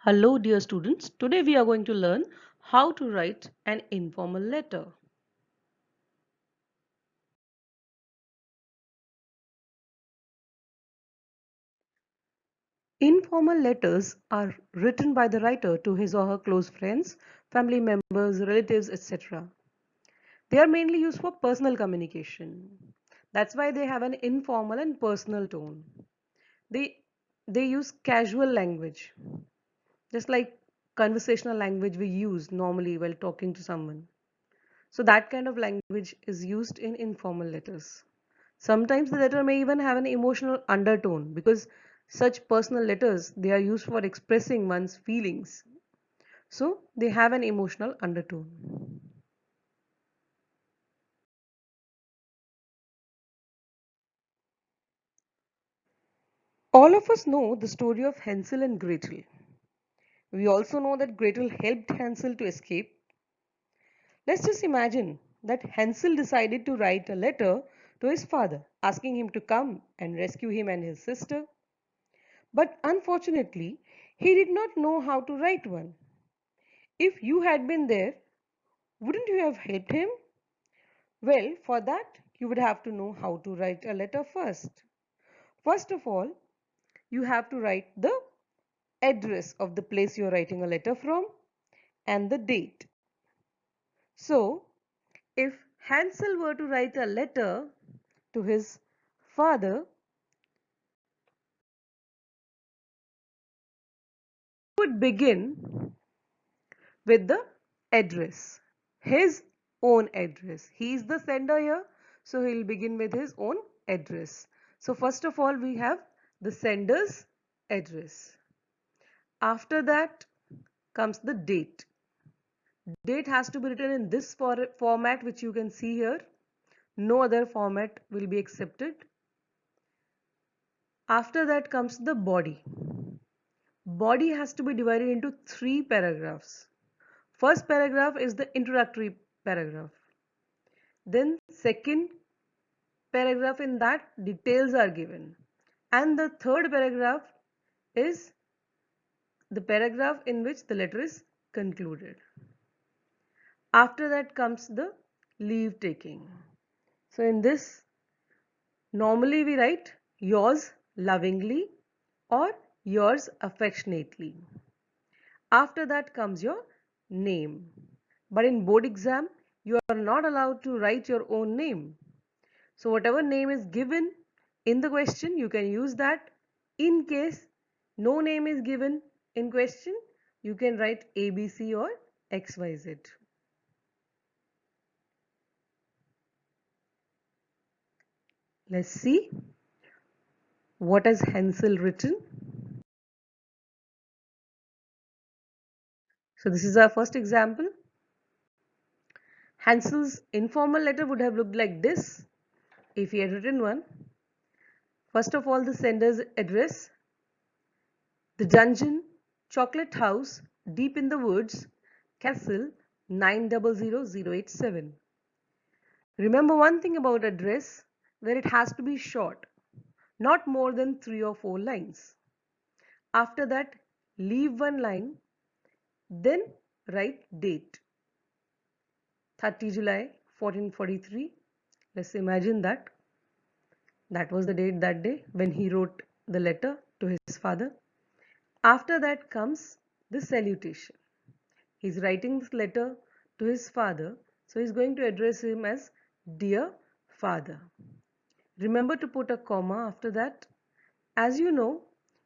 Hello, dear students. Today we are going to learn how to write an informal letter. Informal letters are written by the writer to his or her close friends, family members, relatives, etc. They are mainly used for personal communication. That's why they have an informal and personal tone. They they use casual language, just like conversational language we use normally while talking to someone. So that kind of language is used in informal letters. Sometimes the letter may even have an emotional undertone because such personal letters they are used for expressing one's feelings. So they have an emotional undertone. All of us know the story of Hansel and Gretel. We also know that Gretel helped Hansel to escape. Let's just imagine that Hansel decided to write a letter to his father asking him to come and rescue him and his sister. But unfortunately, he did not know how to write one. If you had been there, wouldn't you have helped him? Well, for that, you would have to know how to write a letter first. First of all, you have to write the address of the place you are writing a letter from and the date. So, if Hansel were to write a letter to his father, he would begin with the address, his own address. He is the sender here, so he will begin with his own address. So first of all, we have the sender's address. After that comes the date. Date has to be written in this format which you can see here. No other format will be accepted. After that comes the body. Body has to be divided into three paragraphs. First paragraph is the introductory paragraph. Then second paragraph, in that details are given. And the third paragraph is the paragraph in which the letter is concluded. After that comes the leave taking. So in this, normally we write yours lovingly or yours affectionately. After that comes your name. But in board exam, you are not allowed to write your own name. So whatever name is given in the question, you can use that. In case no name is given in question, you can write ABC or XYZ. Let's see what has Hansel written. So this is our first example. Hansel's informal letter would have looked like this if he had written one. First of all, the sender's address, the dungeon, chocolate house, deep in the woods, castle 900087. Remember one thing about address, where it has to be short, not more than 3 or 4 lines. After that, leave one line, then write date. 30 July 1443. Let's imagine that. That was the date that day when he wrote the letter to his father. After that comes the salutation. He's writing this letter to his father, so he's going to address him as Dear Father. Remember to put a comma after that. As you know,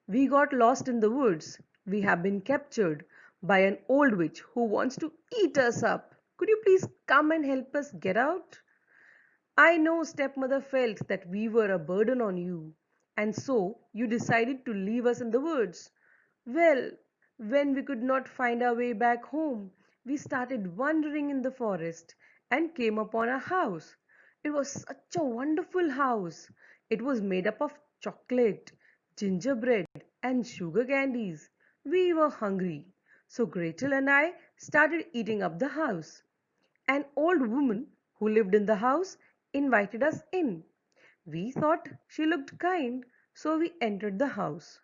we got lost in the woods. We have been captured by an old witch who wants to eat us up. Could you please come and help us get out? I know stepmother felt that we were a burden on you, and so you decided to leave us in the woods. Well, when we could not find our way back home, we started wandering in the forest and came upon a house. It was such a wonderful house. It was made up of chocolate, gingerbread, and sugar candies. We were hungry, so Gretel and I started eating up the house. An old woman who lived in the house invited us in. We thought she looked kind, so we entered the house.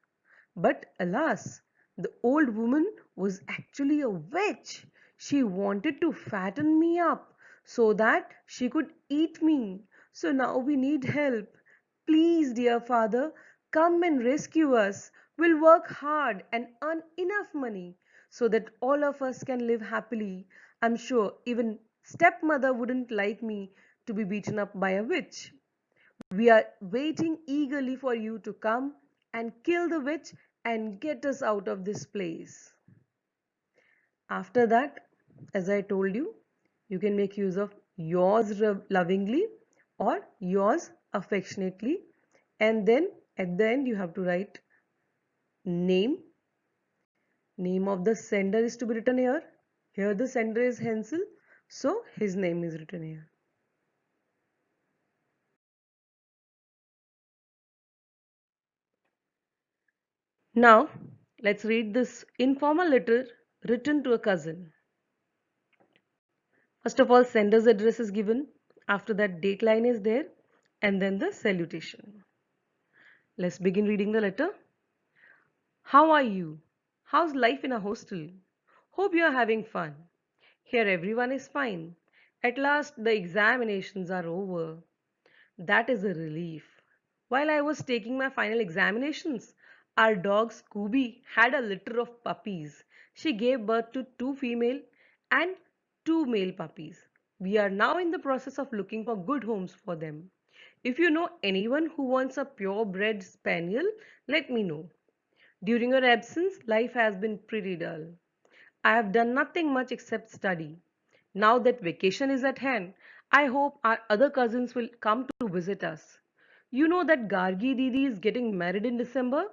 But alas, The old woman was actually a witch. She wanted to fatten me up so that she could eat me. So now we need help. Please, dear father, come and rescue us. We'll work hard and earn enough money so that all of us can live happily. I'm sure even stepmother wouldn't like me to be beaten up by a witch. We are waiting eagerly for you to come and kill the witch and get us out of this place. After that, as I told you, you can make use of yours lovingly or yours affectionately, and then at the end you have to write name. Name of the sender is to be written here. Here the sender is Hansel, so his name is written here. Now, let's read this informal letter written to a cousin. First of all, sender's address is given. After that, date line is there, and then the salutation. Let's begin reading the letter. How are you? How's life in a hostel? Hope you are having fun. Here everyone is fine. At last the examinations are over. That is a relief. While I was taking my final examinations, our dog Scooby had a litter of puppies. She gave birth to two female and two male puppies. We are now in the process of looking for good homes for them. If you know anyone who wants a purebred spaniel, let me know. During your absence, life has been pretty dull. I have done nothing much except study. Now that vacation is at hand, I hope our other cousins will come to visit us. You know that Gargi Didi is getting married in December?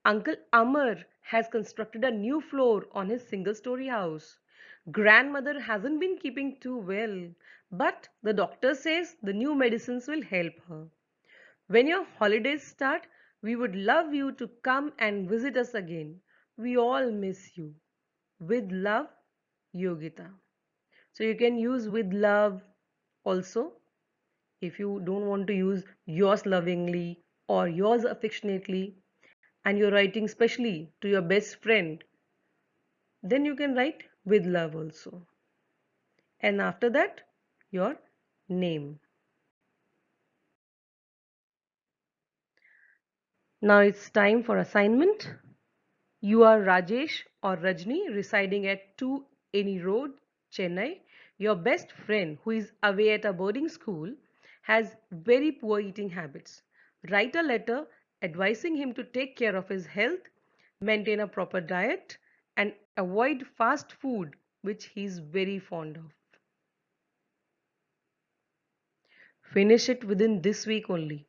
Uncle Amar has constructed a new floor on his single story house. Grandmother hasn't been keeping too well, but the doctor says the new medicines will help her. When your holidays start, we would love you to come and visit us again. We all miss you. With love, Yogita. So you can use with love also if you don't want to use yours lovingly or yours affectionately and you're writing specially to your best friend, then you can write with love also. And after that, your name. Now it's time for assignment. You are Rajesh or Rajni residing at 2 Any Road, Chennai. Your best friend who is away at a boarding school has very poor eating habits. Write a letter advising him to take care of his health, maintain a proper diet, and avoid fast food, which he is very fond of. Finish it within this week only.